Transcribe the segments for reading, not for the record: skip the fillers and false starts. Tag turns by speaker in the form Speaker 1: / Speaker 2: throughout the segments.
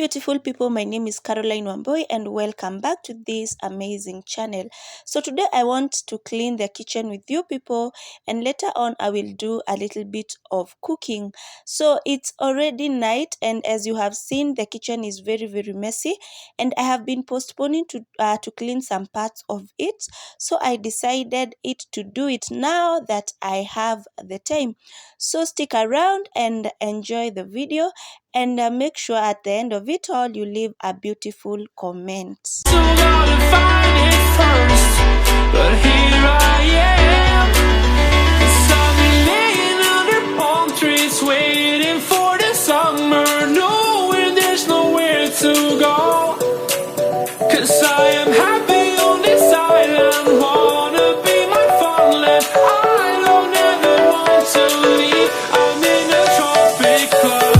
Speaker 1: beautiful people, my name is Caroline Wamboi and welcome back to this amazing channel. So today I want to clean the kitchen with you people, and later on I will do a little bit of cooking. So it's already night, and as you have seen, the kitchen is very messy, and I have been postponing to clean some parts of it. So I decided to do it now that I have the time. So stick around and enjoy the video, and make sure at the end of it all you leave a beautiful comment.
Speaker 2: So gotta find it first, but here I am. 'Cause I've been laying under palm trees waiting for the summer, knowing there's nowhere to go. 'Cause I am happy on this island, wanna be my farmland. I don't ever want to leave, I'm in a tropic club.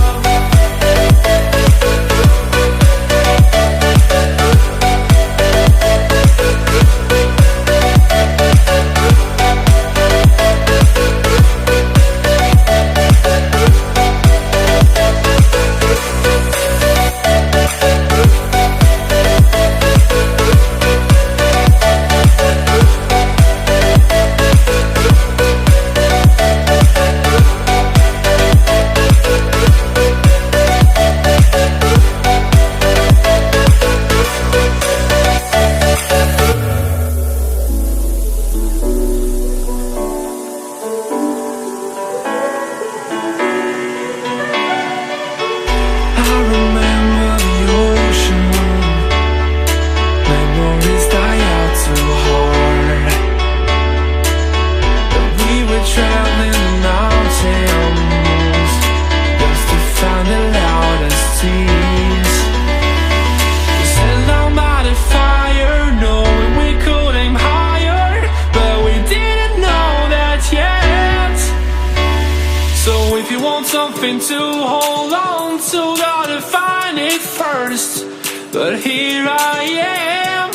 Speaker 2: Something to hold on to, gotta find it first. But here I am,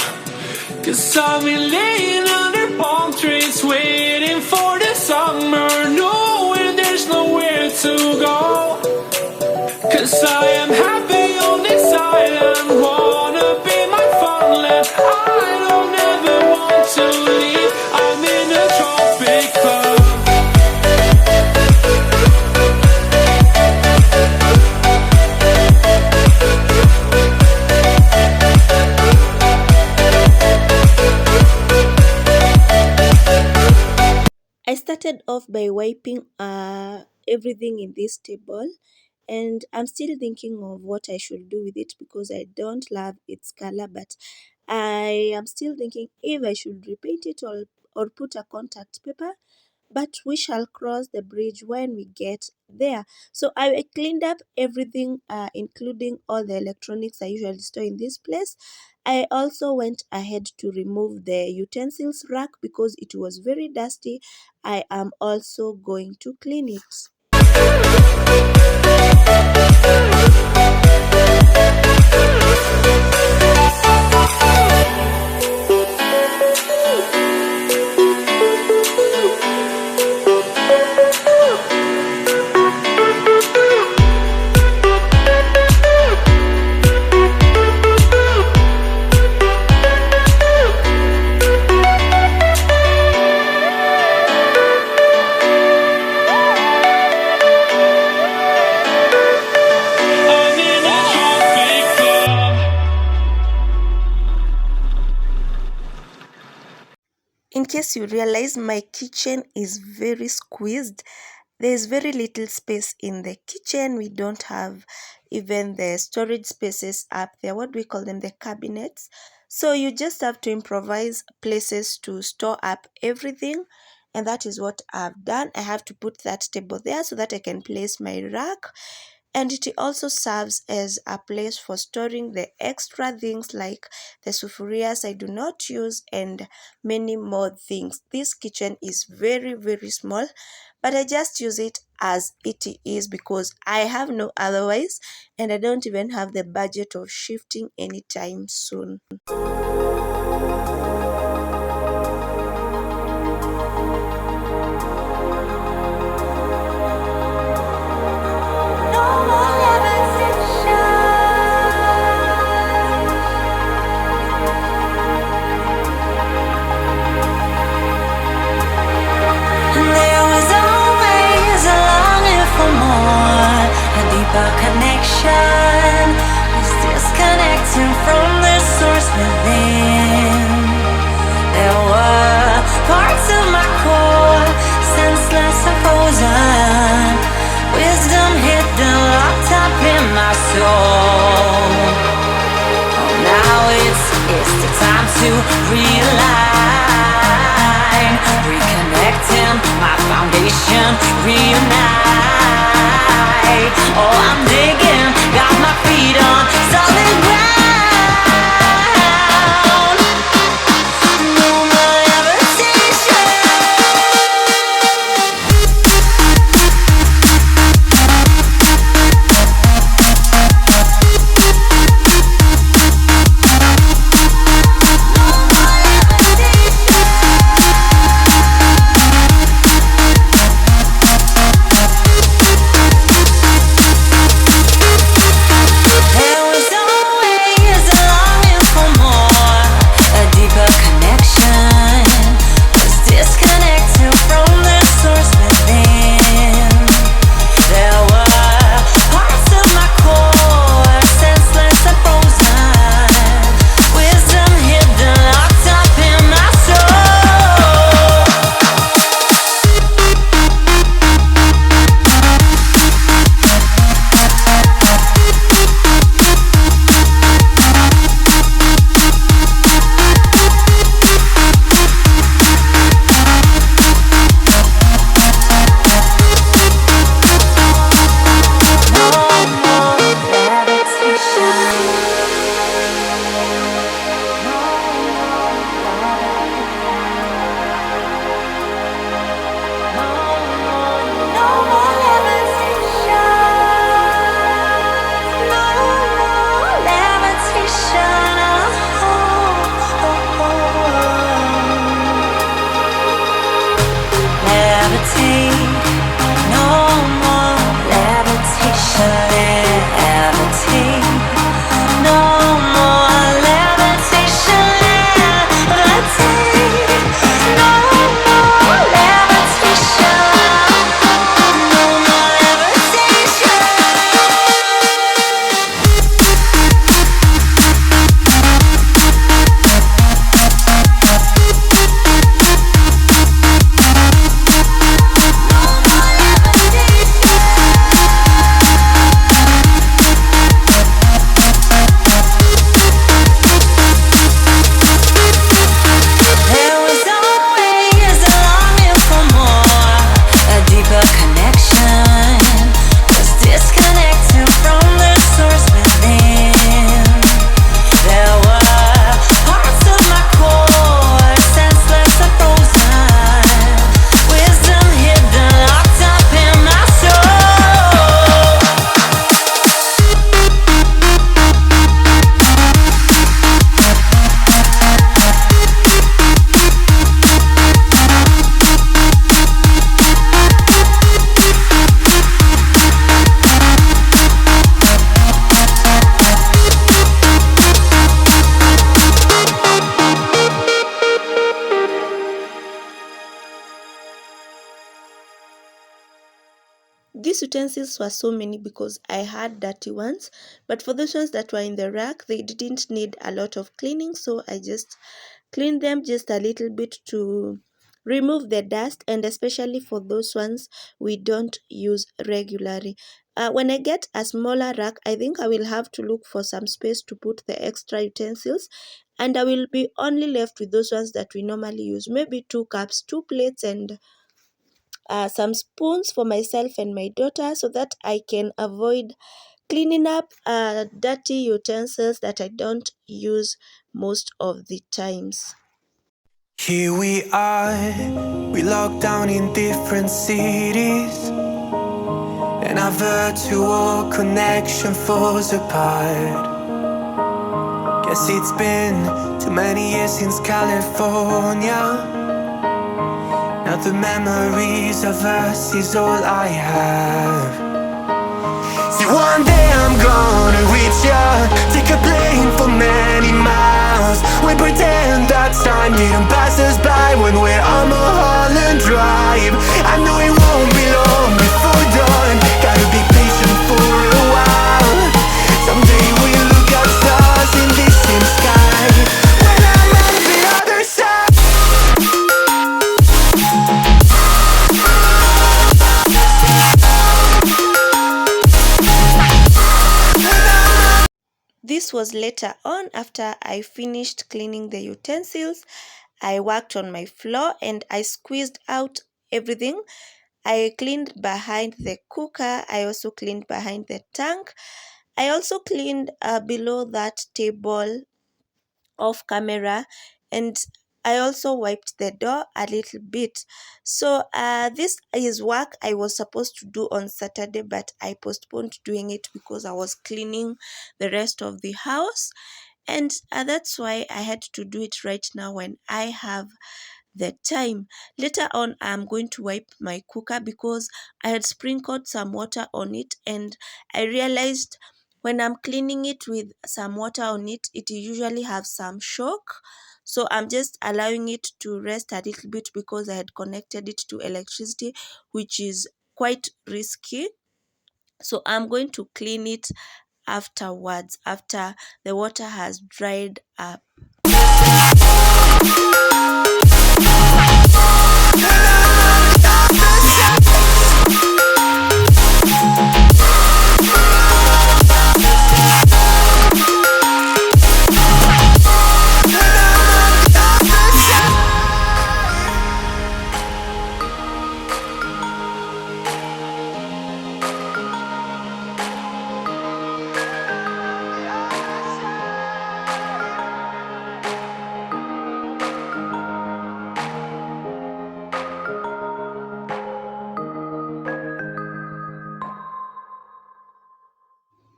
Speaker 2: 'cause I've been laying under palm trees waiting for the summer, knowing there's nowhere to go. 'Cause I am happy on this island, wanna be my farmland. I don't ever want to leave, I'm in a tropic club.
Speaker 1: I started off by wiping everything in this table, and I'm still thinking of what I should do with it because I don't love its color, but I am still thinking if I should repaint it or put a contact paper, but we shall cross the bridge when we get there. So I cleaned up everything, including all the electronics I usually store in this place. I also went ahead to remove the utensils rack because it was very dusty. I am also going to clean it. In case you realize, my kitchen is very squeezed. There's very little space in the kitchen. We don't have even the storage spaces up there. What do we call them? The cabinets. So you just have to improvise places to store up everything. And that is what I've done. I have to put that table there so that I can place my rack. And it also serves as a place for storing the extra things like the sufurias I do not use and many more things. This kitchen is very small, but I just use it as it is because I have no otherwise, and I don't even have the budget of shifting anytime soon.
Speaker 2: deeper connection was disconnecting from the source within. There were parts of my core, senseless and frozen, wisdom hidden, locked up in my soul. Oh, now it's the time to realign, reconnecting my foundation, reunite. Oh, I'm digging, got my feet on solid ground. No more levitation. There was always a longing for more, a deeper connection was disconnected from the source within. There were parts of my core, senseless and frozen, wisdom hidden, locked up in my soul. No more levitation. No more levitation. No more levitation. Levitate. No more levitation. Levitate. No more levitation. Levitate. No more levitation. No more levitation. There was always a longing for more, a deeper connection was disconnected from the source within. There were parts of my core, senseless and frozen, wisdom hidden, locked up in my soul.
Speaker 1: These utensils were so many because I had dirty ones, but for those ones that were in the rack, they didn't need a lot of cleaning, so I just cleaned them just a little bit to remove the dust, and especially for those ones we don't use regularly. When I get a smaller rack, I think I will have to look for some space to put the extra utensils, and I will be only left with those ones that we normally use, maybe 2 cups, 2 plates, and some spoons for myself and my daughter, so that I can avoid cleaning up dirty utensils that I don't use most of the times.
Speaker 2: Here we are, we locked down in different cities, and our virtual connection falls apart. Guess it's been too many years since California. Now the memories of us is all I have. See, one day I'm gonna reach ya, take a plane for many miles. We pretend that time didn't pass us by when we're on Mulholland Drive. I know it won't be long before dawn, gotta be patient for a while.
Speaker 1: this was later on after I finished cleaning the utensils. I worked on my floor and I squeezed out everything. I cleaned behind the cooker. I also cleaned behind the tank. I also cleaned below that table off camera, and I also wiped the door a little bit. So this is work I was supposed to do on Saturday, but I postponed doing it because I was cleaning the rest of the house, and that's why I had to do it right now when I have the time. Later on, I'm going to wipe my cooker because I had sprinkled some water on it, and I realized when I'm cleaning it with some water on it, it usually have some shock. So I'm just allowing it to rest a little bit because I had connected it to electricity, which is quite risky. So I'm going to clean it afterwards, after the water has dried up.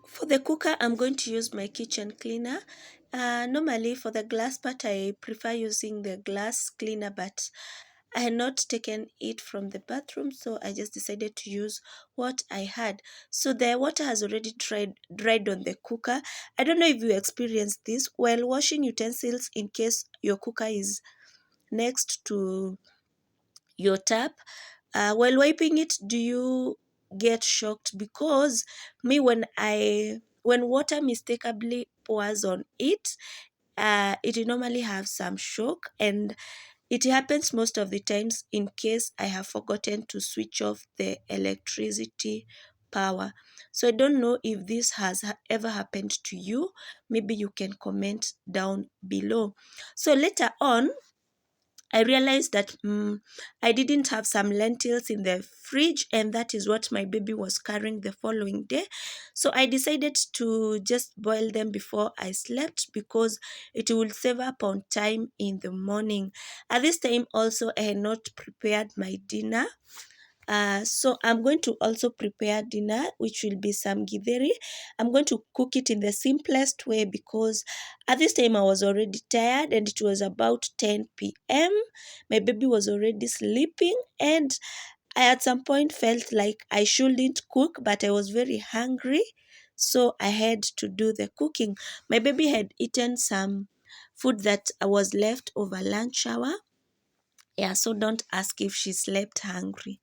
Speaker 1: For the cooker, I'm going to use my kitchen cleaner. Normally for the glass part, I prefer using the glass cleaner, but I had not taken it from the bathroom, so I just decided to use what I had. So the water has already dried on the cooker. I don't know if you experienced this while washing utensils, in case your cooker is next to your tap. While wiping it, do you get shocked? Because me, when water mistakenly pours on it, it normally have some shock, and it happens most of the times in case I have forgotten to switch off the electricity power. So I don't know if this has ever happened to you. Maybe you can comment down below. So later on, I realized that I didn't have some lentils in the fridge, and that is what my baby was carrying the following day. So I decided to just boil them before I slept because it will save up on time in the morning. At this time also, I had not prepared my dinner. So I'm going to also prepare dinner, which will be some githeri. I'm going to cook it in the simplest way because at this time I was already tired and it was about 10 p.m. My baby was already sleeping, and I at some point felt like I shouldn't cook, but I was very hungry, so I had to do the cooking. My baby had eaten some food that was left over lunch hour. Yeah, so don't ask if she slept hungry.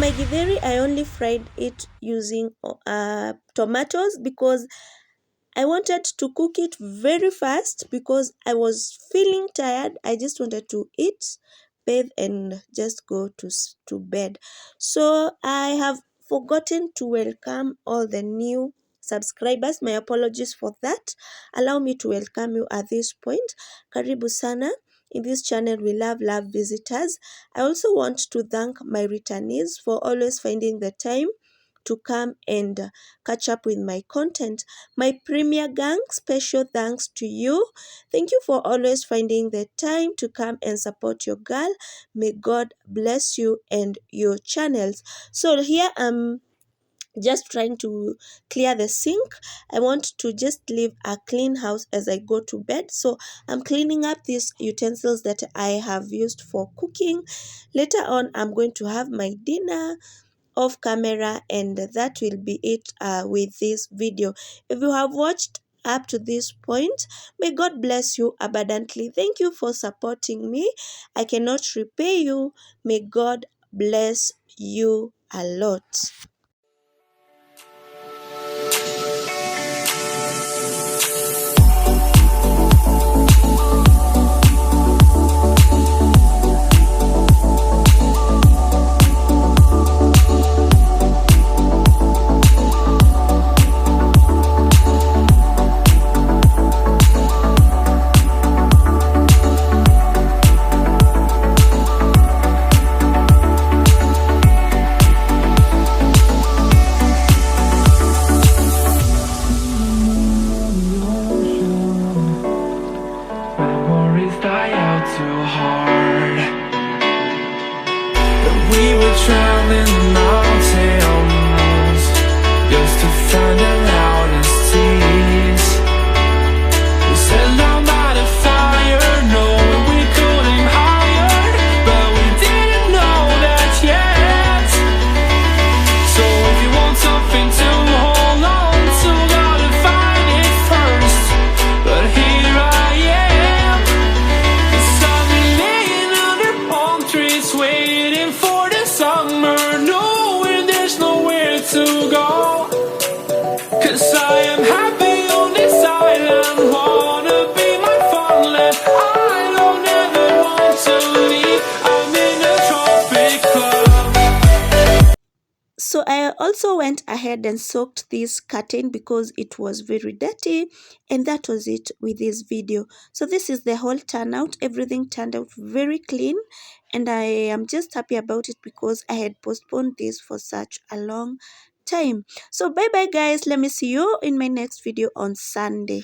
Speaker 1: my githeri, I only fried it using tomatoes because I wanted to cook it very fast because I was feeling tired. I just wanted to eat, bathe, and just go to bed. So I have forgotten to welcome all the new subscribers. My apologies for that. Allow me to welcome you at this point. Karibu sana. In this channel, we love visitors. I also want to thank my returnees for always finding the time to come and catch up with my content. My Premier Gang, special thanks to you. Thank you for always finding the time to come and support your girl. May God bless you and your channels. So here I'm just trying to clear the sink. I want to just leave a clean house as I go to bed. So I'm cleaning up these utensils that I have used for cooking. Later on, I'm going to have my dinner off camera, and that will be it with this video. If you have watched up to this point, may God bless you abundantly. Thank you for supporting me. I cannot repay you. May God bless you a lot.
Speaker 2: Memories die out too hard. And we were traveling the mountains just to find the loudest tease. We sat down by the fire, knowing we could aim higher, but we didn't know that yet. So if you want something to hold on to, gotta find it first. But here I am, 'cause I've been laying under palm trees, waiting for the summer, knowing there's nowhere to go. 'Cause I am happy on this island, wanna be my farmland. I don't ever want to leave, I'm in a tropic club.
Speaker 1: So I also went ahead and soaked this curtain because it was very dirty, and that was it with this video. So this is the whole turnout. Everything turned out very clean, and I am just happy about it because I had postponed this for such a long time. So bye bye guys, let me see you in my next video on Sunday.